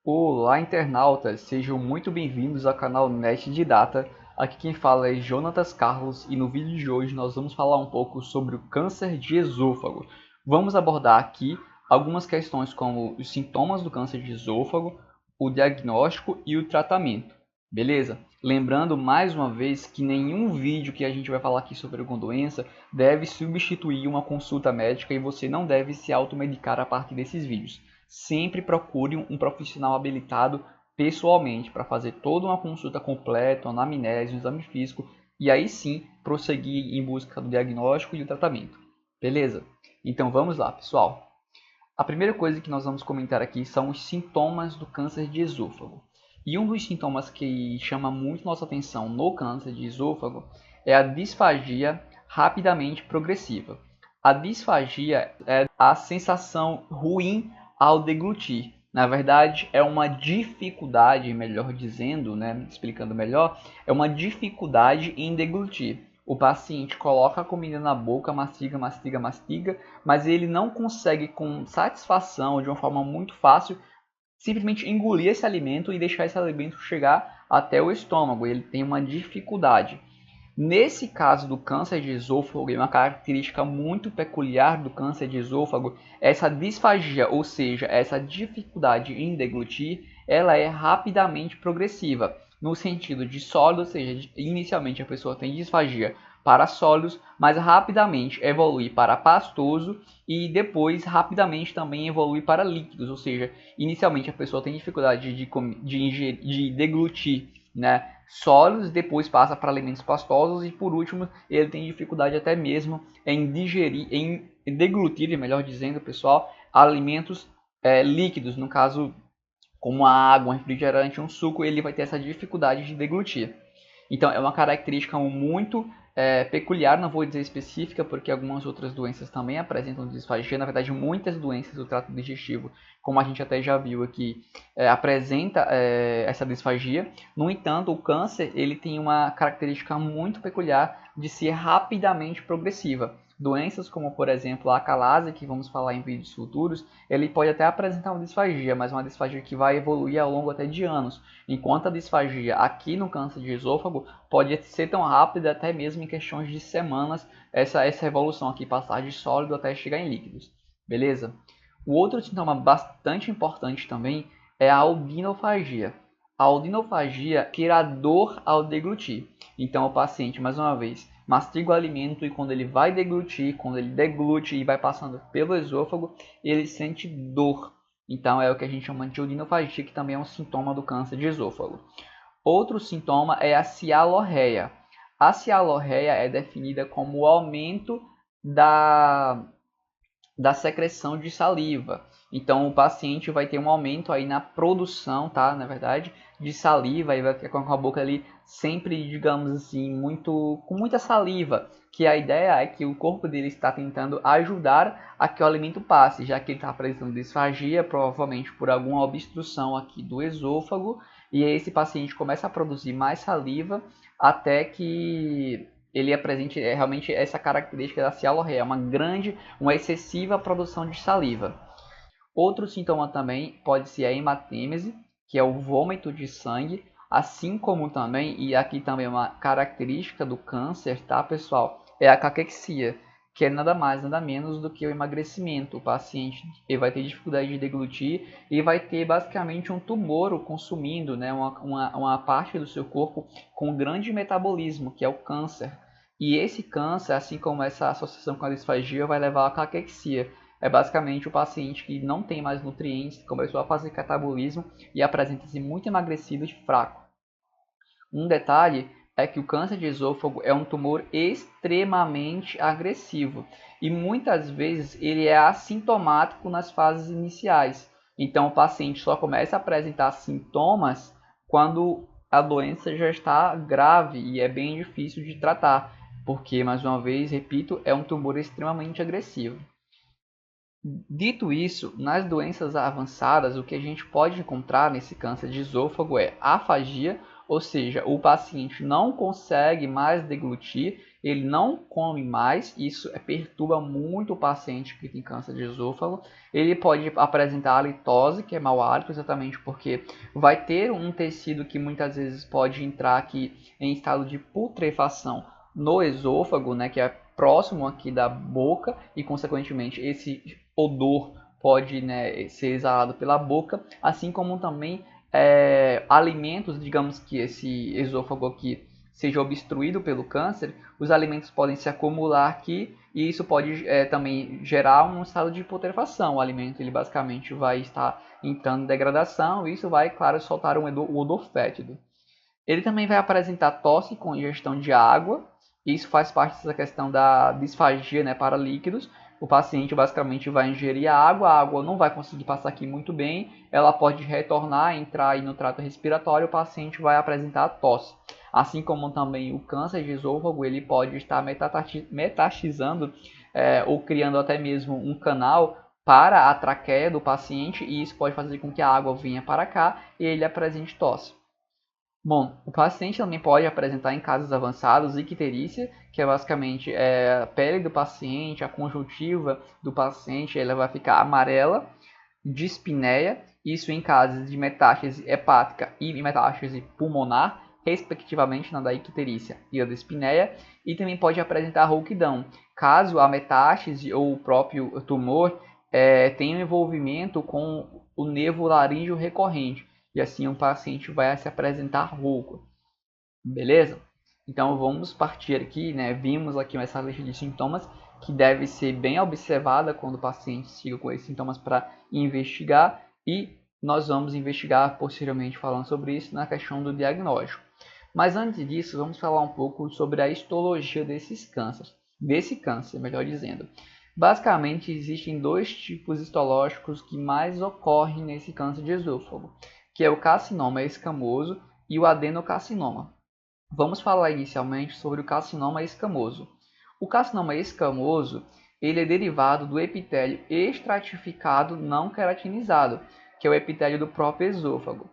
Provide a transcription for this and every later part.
Olá, internautas! Sejam muito bem-vindos ao canal Net de Data. Aqui quem fala é Jonatas Carlos e no vídeo de hoje nós vamos falar um pouco sobre o câncer de esôfago. Vamos abordar aqui algumas questões como os sintomas do câncer de esôfago, o diagnóstico e o tratamento. Beleza? Lembrando mais uma vez que nenhum vídeo que a gente vai falar aqui sobre alguma doença deve substituir uma consulta médica e você não deve se automedicar a partir desses vídeos. Sempre procure um profissional habilitado pessoalmente para fazer toda uma consulta completa, uma anamnese, um exame físico e aí sim prosseguir em busca do diagnóstico e do tratamento. Beleza? Então vamos lá, pessoal. A primeira coisa que nós vamos comentar aqui são os sintomas do câncer de esôfago. E um dos sintomas que chama muito nossa atenção no câncer de esôfago é a disfagia rapidamente progressiva. A disfagia é a sensação ruim ao deglutir. Na verdade, é uma dificuldade, melhor dizendo, né, explicando melhor, é uma dificuldade em deglutir. O paciente coloca a comida na boca, mastiga, mastiga, mastiga, mas ele não consegue com satisfação, de uma forma muito fácil, simplesmente engolir esse alimento e deixar esse alimento chegar até o estômago. Ele tem uma dificuldade. Nesse caso do câncer de esôfago, uma característica muito peculiar do câncer de esôfago, essa disfagia, ou seja, essa dificuldade em deglutir, ela é rapidamente progressiva, no sentido de sólido, ou seja, inicialmente a pessoa tem disfagia para sólidos, mas rapidamente evolui para pastoso e depois rapidamente também evolui para líquidos, ou seja, inicialmente a pessoa tem dificuldade de deglutir, né, sólidos, depois passa para alimentos pastosos e por último ele tem dificuldade até mesmo em digerir, em deglutir, melhor dizendo, pessoal, alimentos líquidos, no caso como a água, um refrigerante, um suco, ele vai ter essa dificuldade de deglutir. Então é uma característica muito peculiar, não vou dizer específica, porque algumas outras doenças também apresentam disfagia. Na verdade, muitas doenças do trato digestivo, como a gente até já viu aqui, apresenta essa disfagia. No entanto, o câncer ele tem uma característica muito peculiar de ser rapidamente progressiva. Doenças como, por exemplo, a acalase, que vamos falar em vídeos futuros, ele pode até apresentar uma disfagia, mas uma disfagia que vai evoluir ao longo até de anos. Enquanto a disfagia aqui no câncer de esôfago pode ser tão rápida até mesmo em questões de semanas, essa evolução aqui, passar de sólido até chegar em líquidos. Beleza? O outro sintoma bastante importante também é a aldinofagia. A aldinofagia tira dor ao deglutir. Então o paciente, mais uma vez, mastiga o alimento e quando ele vai deglutir, quando ele deglute e vai passando pelo esôfago, ele sente dor. Então é o que a gente chama de aldinofagia, que também é um sintoma do câncer de esôfago. Outro sintoma é a cialorreia. A cialorreia é definida como o aumento da secreção de saliva. Então o paciente vai ter um aumento aí na produção, tá? Na verdade, de saliva e vai ficar com a boca ali sempre, digamos assim, com muita saliva. Que a ideia é que o corpo dele está tentando ajudar a que o alimento passe, já que ele está apresentando disfagia, provavelmente por alguma obstrução aqui do esôfago, e esse paciente começa a produzir mais saliva até que ele apresente realmente essa característica da cialorreia, uma excessiva produção de saliva. Outro sintoma também pode ser a hematêmese, que é o vômito de sangue, assim como também, e aqui também é uma característica do câncer, tá, pessoal? É a caquexia, que é nada mais, nada menos do que o emagrecimento. O paciente ele vai ter dificuldade de deglutir e vai ter basicamente um tumor consumindo, né, uma parte do seu corpo com grande metabolismo, que é o câncer. E esse câncer, assim como essa associação com a disfagia, vai levar à caquexia. É basicamente o paciente que não tem mais nutrientes, começou a fazer catabolismo e apresenta-se muito emagrecido e fraco. Um detalhe é que o câncer de esôfago é um tumor extremamente agressivo e muitas vezes ele é assintomático nas fases iniciais. Então o paciente só começa a apresentar sintomas quando a doença já está grave e é bem difícil de tratar, porque, mais uma vez, repito, é um tumor extremamente agressivo. Dito isso, nas doenças avançadas, o que a gente pode encontrar nesse câncer de esôfago é afagia, ou seja, o paciente não consegue mais deglutir, ele não come mais, isso perturba muito o paciente que tem câncer de esôfago. Ele pode apresentar halitose, que é mau hálito, exatamente porque vai ter um tecido que muitas vezes pode entrar aqui em estado de putrefação no esôfago, né, que é próximo aqui da boca, e consequentemente esse odor pode, né, ser exalado pela boca, assim como também alimentos, digamos que esse esôfago aqui seja obstruído pelo câncer, os alimentos podem se acumular aqui e isso pode também gerar um estado de putrefação. O alimento ele basicamente vai estar entrando em degradação e isso vai, claro, soltar um odor fétido. Ele também vai apresentar tosse com ingestão de água. Isso faz parte dessa questão da disfagia, né, para líquidos. O paciente basicamente vai ingerir a água não vai conseguir passar aqui muito bem, ela pode retornar, entrar aí no trato respiratório, o paciente vai apresentar tosse. Assim como também o câncer de esôfago, ele pode estar metastizando ou criando até mesmo um canal para a traqueia do paciente, e isso pode fazer com que a água venha para cá e ele apresente tosse. Bom, o paciente também pode apresentar em casos avançados icterícia, que é basicamente a pele do paciente, a conjuntiva do paciente, ela vai ficar amarela, dispneia, isso em casos de metástase hepática e metástase pulmonar, respectivamente na da icterícia e a dispneia, e também pode apresentar rouquidão, caso a metástase ou o próprio tumor tenha um envolvimento com o nervo laríngeo recorrente, e assim o paciente vai se apresentar rouco. Beleza? Então vamos partir aqui, né? Vimos aqui essa lista de sintomas que deve ser bem observada quando o paciente chega com esses sintomas para investigar, e nós vamos investigar posteriormente falando sobre isso na questão do diagnóstico. Mas antes disso, vamos falar um pouco sobre a histologia desse câncer, melhor dizendo. Basicamente, existem dois tipos histológicos que mais ocorrem nesse câncer de esôfago, que é o carcinoma escamoso e o adenocarcinoma. Vamos falar inicialmente sobre o carcinoma escamoso. O carcinoma escamoso ele é derivado do epitélio estratificado não queratinizado, que é o epitélio do próprio esôfago.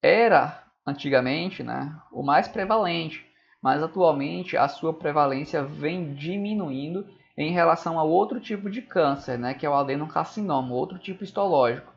Era, antigamente, né, o mais prevalente, mas atualmente a sua prevalência vem diminuindo em relação a outro tipo de câncer, né, que é o adenocarcinoma, outro tipo histológico.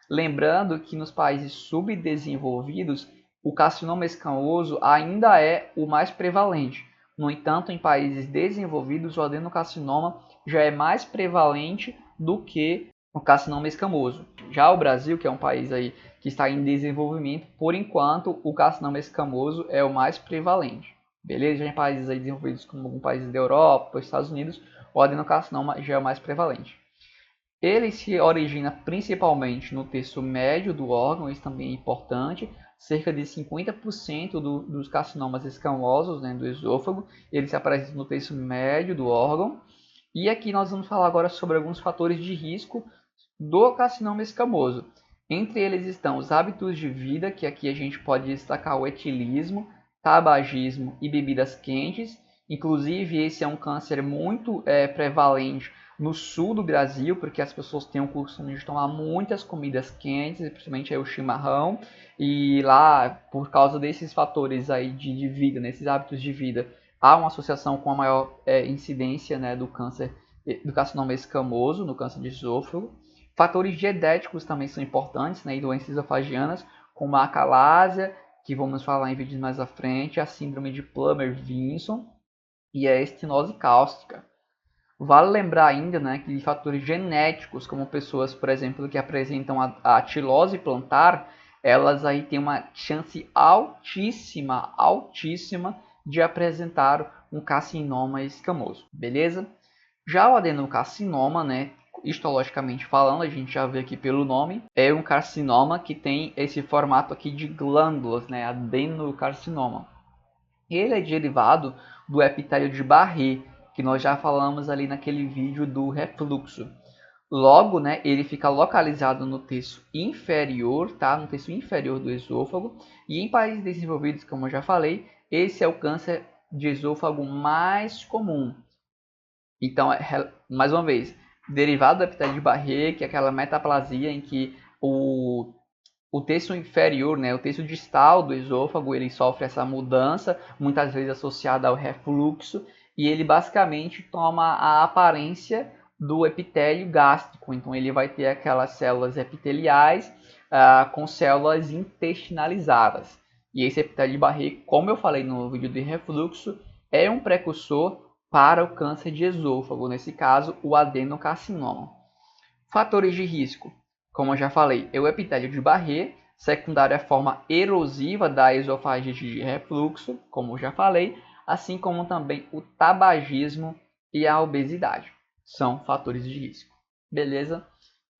Lembrando que nos países subdesenvolvidos, o carcinoma escamoso ainda é o mais prevalente. No entanto, em países desenvolvidos, o adenocarcinoma já é mais prevalente do que o carcinoma escamoso. Já o Brasil, que é um país aí que está em desenvolvimento, por enquanto, o carcinoma escamoso é o mais prevalente. Beleza? Já em países aí desenvolvidos como alguns países da Europa, os Estados Unidos, o adenocarcinoma já é o mais prevalente. Ele se origina principalmente no terço médio do órgão, isso também é importante. Cerca de 50% dos carcinomas escamosos, né, do esôfago, ele se apresenta no terço médio do órgão. E aqui nós vamos falar agora sobre alguns fatores de risco do carcinoma escamoso. Entre eles estão os hábitos de vida, que aqui a gente pode destacar o etilismo, tabagismo e bebidas quentes. Inclusive, esse é um câncer muito prevalente no sul do Brasil, porque as pessoas têm o costume de tomar muitas comidas quentes, principalmente aí o chimarrão, e lá, por causa desses fatores aí de vida, nesses hábitos de vida, há uma associação com a maior incidência, né, do câncer, do carcinoma escamoso, no câncer de esôfago. Fatores dietéticos também são importantes, né, e doenças esofagianas, como a acalásia, que vamos falar em vídeos mais à frente, a síndrome de Plummer-Vinson e a estenose cáustica. Vale lembrar ainda, né, que fatores genéticos, como pessoas, por exemplo, que apresentam a atilose plantar, elas aí têm uma chance altíssima, altíssima de apresentar um carcinoma escamoso, beleza? Já o adenocarcinoma, né, histologicamente falando, a gente já vê aqui pelo nome, é um carcinoma que tem esse formato aqui de glândulas, né, adenocarcinoma. Ele é derivado do epitélio de Barré, que nós já falamos ali naquele vídeo do refluxo. Logo, né, ele fica localizado no terço inferior, tá? No terço inferior do esôfago. E em países desenvolvidos, como eu já falei, esse é o câncer de esôfago mais comum. Então, mais uma vez, derivado do epitélio de Barré, que é aquela metaplasia em que o terço inferior, né, o terço distal do esôfago, ele sofre essa mudança, muitas vezes associada ao refluxo, e ele basicamente toma a aparência do epitélio gástrico. Então ele vai ter aquelas células epiteliais com células intestinalizadas. E esse epitélio de Barré, como eu falei no vídeo de refluxo, é um precursor para o câncer de esôfago, nesse caso o adenocarcinoma. Fatores de risco, como eu já falei, é o epitélio de Barré, secundário à forma erosiva da esofagite de refluxo, como eu já falei, assim como também o tabagismo e a obesidade. São fatores de risco. Beleza?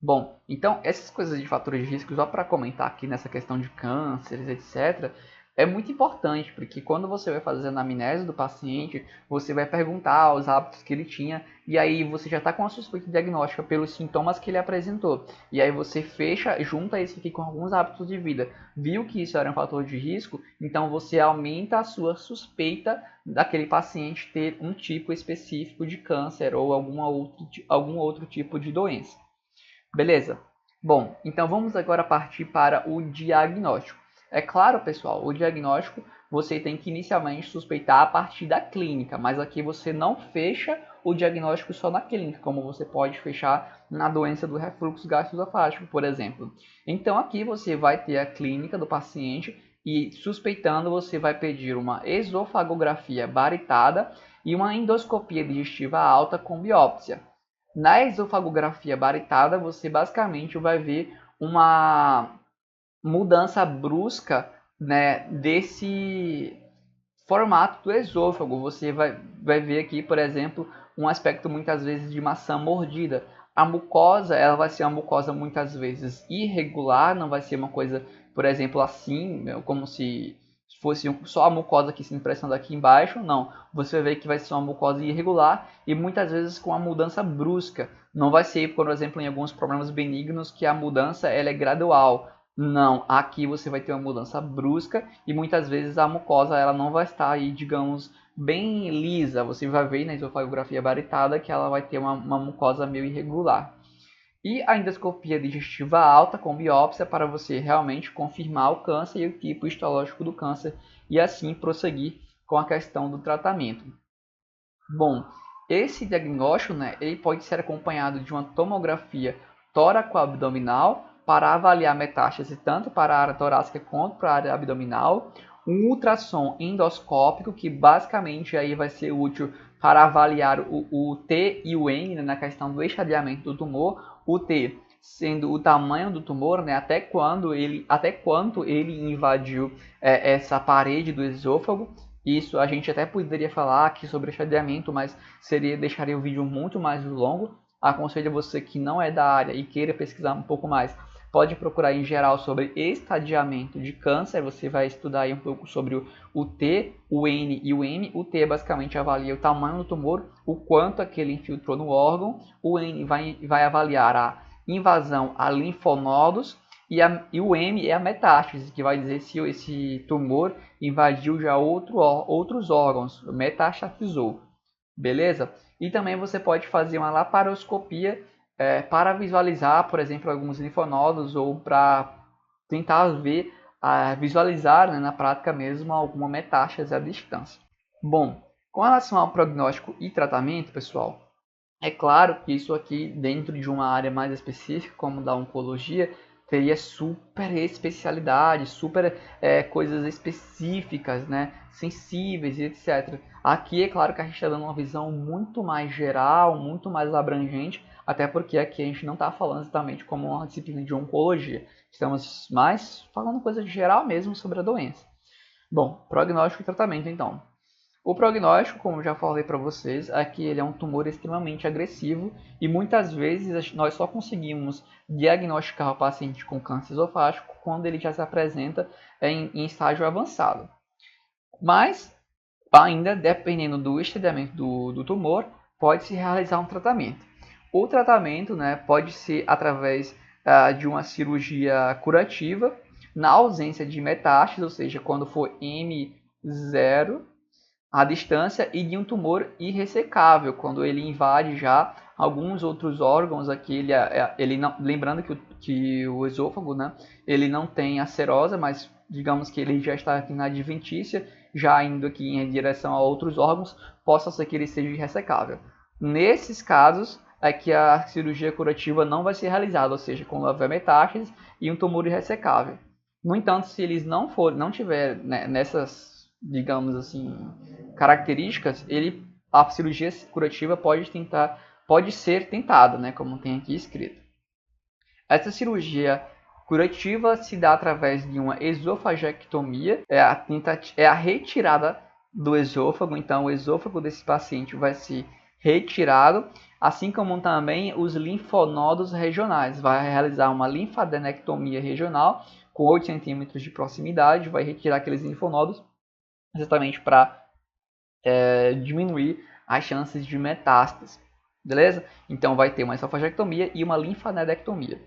Bom, então essas coisas de fatores de risco, só para comentar aqui nessa questão de cânceres, etc., é muito importante, porque quando você vai fazer a anamnese do paciente, você vai perguntar os hábitos que ele tinha, e aí você já está com a suspeita diagnóstica pelos sintomas que ele apresentou. E aí você fecha, junta isso aqui com alguns hábitos de vida. Viu que isso era um fator de risco, então você aumenta a sua suspeita daquele paciente ter um tipo específico de câncer ou algum outro tipo de doença. Beleza? Bom, então vamos agora partir para o diagnóstico. É claro, pessoal, o diagnóstico você tem que inicialmente suspeitar a partir da clínica, mas aqui você não fecha o diagnóstico só na clínica, como você pode fechar na doença do refluxo gastroesofágico, por exemplo. Então aqui você vai ter a clínica do paciente e, suspeitando, você vai pedir uma esofagografia baritada e uma endoscopia digestiva alta com biópsia. Na esofagografia baritada, você basicamente vai ver uma mudança brusca, né, desse formato do esôfago. Você vai ver aqui, por exemplo, um aspecto muitas vezes de maçã mordida. A mucosa, ela vai ser uma mucosa muitas vezes irregular, não vai ser uma coisa, por exemplo, assim, como se fosse só a mucosa aqui se impressionando aqui embaixo. Não, você vai ver que vai ser uma mucosa irregular e muitas vezes com uma mudança brusca. Não vai ser, por exemplo, em alguns problemas benignos que a mudança ela é gradual. Não, aqui você vai ter uma mudança brusca e muitas vezes a mucosa ela não vai estar aí, digamos, bem lisa. Você vai ver na esofagografia baritada que ela vai ter uma mucosa meio irregular. E a endoscopia digestiva alta com biópsia para você realmente confirmar o câncer e o tipo histológico do câncer e assim prosseguir com a questão do tratamento. Bom, esse diagnóstico, né, ele pode ser acompanhado de uma tomografia tóraco-abdominal para avaliar metástase tanto para a área torácica quanto para a área abdominal, um ultrassom endoscópico que basicamente aí vai ser útil para avaliar o T e o N, né, na questão do estadiamento do tumor, o T sendo o tamanho do tumor, né, até quanto ele invadiu essa parede do esôfago. Isso a gente até poderia falar aqui sobre estadiamento, mas deixaria o vídeo muito mais longo. Aconselho você que não é da área e queira pesquisar um pouco mais, pode procurar em geral sobre estadiamento de câncer. Você vai estudar aí um pouco sobre o T, o N e o M. O T basicamente avalia o tamanho do tumor, o quanto aquele infiltrou no órgão. O N vai avaliar a invasão a linfonodos. E o M é a metástase, que vai dizer se esse tumor invadiu já outros órgãos, metastatizou. Beleza? E também você pode fazer uma laparoscopia para visualizar, por exemplo, alguns linfonodos ou para tentar ver, visualizar, né, na prática mesmo alguma metástase à distância. Bom, com relação ao prognóstico e tratamento, pessoal, é claro que isso aqui, dentro de uma área mais específica, como da oncologia, teria super especialidades, super coisas específicas, né, sensíveis e etc. Aqui é claro que a gente está dando uma visão muito mais geral, muito mais abrangente, até porque aqui a gente não está falando exatamente como uma disciplina de oncologia. Estamos mais falando coisa de geral mesmo sobre a doença. Bom, prognóstico e tratamento então. O prognóstico, como já falei para vocês, é que ele é um tumor extremamente agressivo e muitas vezes nós só conseguimos diagnosticar o paciente com câncer esofágico quando ele já se apresenta em estágio avançado. Mas, ainda dependendo do estadiamento do tumor, pode-se realizar um tratamento. O tratamento, né, pode ser através de uma cirurgia curativa, na ausência de metástase, ou seja, quando for M0, a distância, e de um tumor irressecável, quando ele invade já alguns outros órgãos aqui, ele não, lembrando que o esôfago, né, ele não tem a serosa, mas digamos que ele já está aqui na adventícia, já indo aqui em direção a outros órgãos, possa ser que ele seja irressecável. Nesses casos, é que a cirurgia curativa não vai ser realizada, ou seja, quando houver metástase e um tumor irressecável. No entanto, se eles não tiver, né, nessas, digamos assim, características, a cirurgia curativa pode ser tentada, né, como tem aqui escrito. Essa cirurgia curativa se dá através de uma esofagectomia, é a retirada do esôfago, então o esôfago desse paciente vai ser retirado, assim como também os linfonodos regionais. Vai realizar uma linfadenectomia regional com 8 centímetros de proximidade, vai retirar aqueles linfonodos exatamente para diminuir as chances de metástase. Beleza? Então vai ter uma esofagectomia e uma linfadenectomia.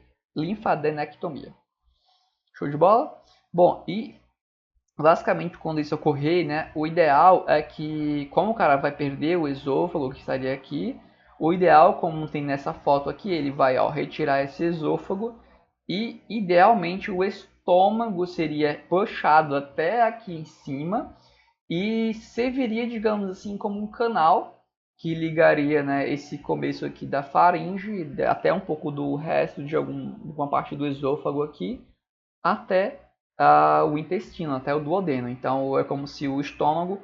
Show de bola? Bom, e basicamente quando isso ocorrer, né, o ideal é que, como o cara vai perder o esôfago que estaria aqui, o ideal, como tem nessa foto aqui, ele vai retirar esse esôfago e idealmente o estômago seria puxado até aqui em cima e serviria, digamos assim, como um canal que ligaria, né, esse começo aqui da faringe até um pouco do resto de alguma parte do esôfago aqui até o intestino, até o duodeno. Então é como se o estômago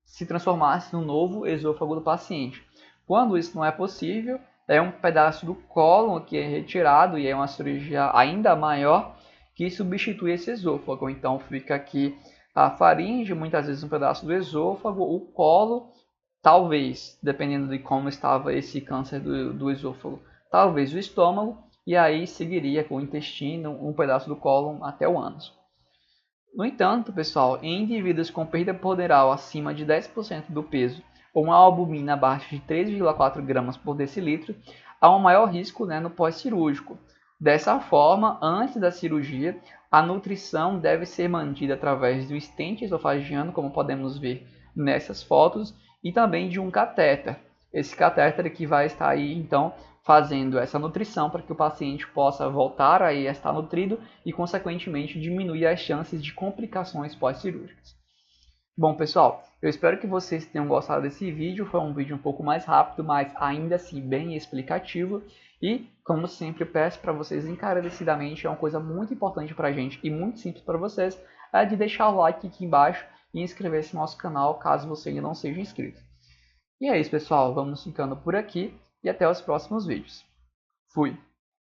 se transformasse no novo esôfago do paciente. Quando isso não é possível, é um pedaço do cólon que é retirado e é uma cirurgia ainda maior que substitui esse esôfago. Então fica aqui a faringe, muitas vezes um pedaço do esôfago, o colo, talvez, dependendo de como estava esse câncer do esôfago, talvez o estômago, e aí seguiria com o intestino, um pedaço do cólon até o ânus. No entanto, pessoal, em indivíduos com perda ponderal acima de 10% do peso ou uma albumina abaixo de 3,4 gramas por decilitro, há um maior risco, né, no pós-cirúrgico. Dessa forma, antes da cirurgia, a nutrição deve ser mantida através do estente esofagiano, como podemos ver nessas fotos, e também de um catéter. Esse catéter que vai estar aí, então, fazendo essa nutrição para que o paciente possa voltar a estar nutrido e, consequentemente, diminuir as chances de complicações pós-cirúrgicas. Bom, pessoal, eu espero que vocês tenham gostado desse vídeo. Foi um vídeo um pouco mais rápido, mas ainda assim bem explicativo. E, como sempre, peço para vocês encarecidamente, é uma coisa muito importante para a gente e muito simples para vocês, é de deixar o like aqui embaixo e inscrever-se no nosso canal, caso você ainda não seja inscrito. E é isso, pessoal. Vamos ficando por aqui e até os próximos vídeos. Fui!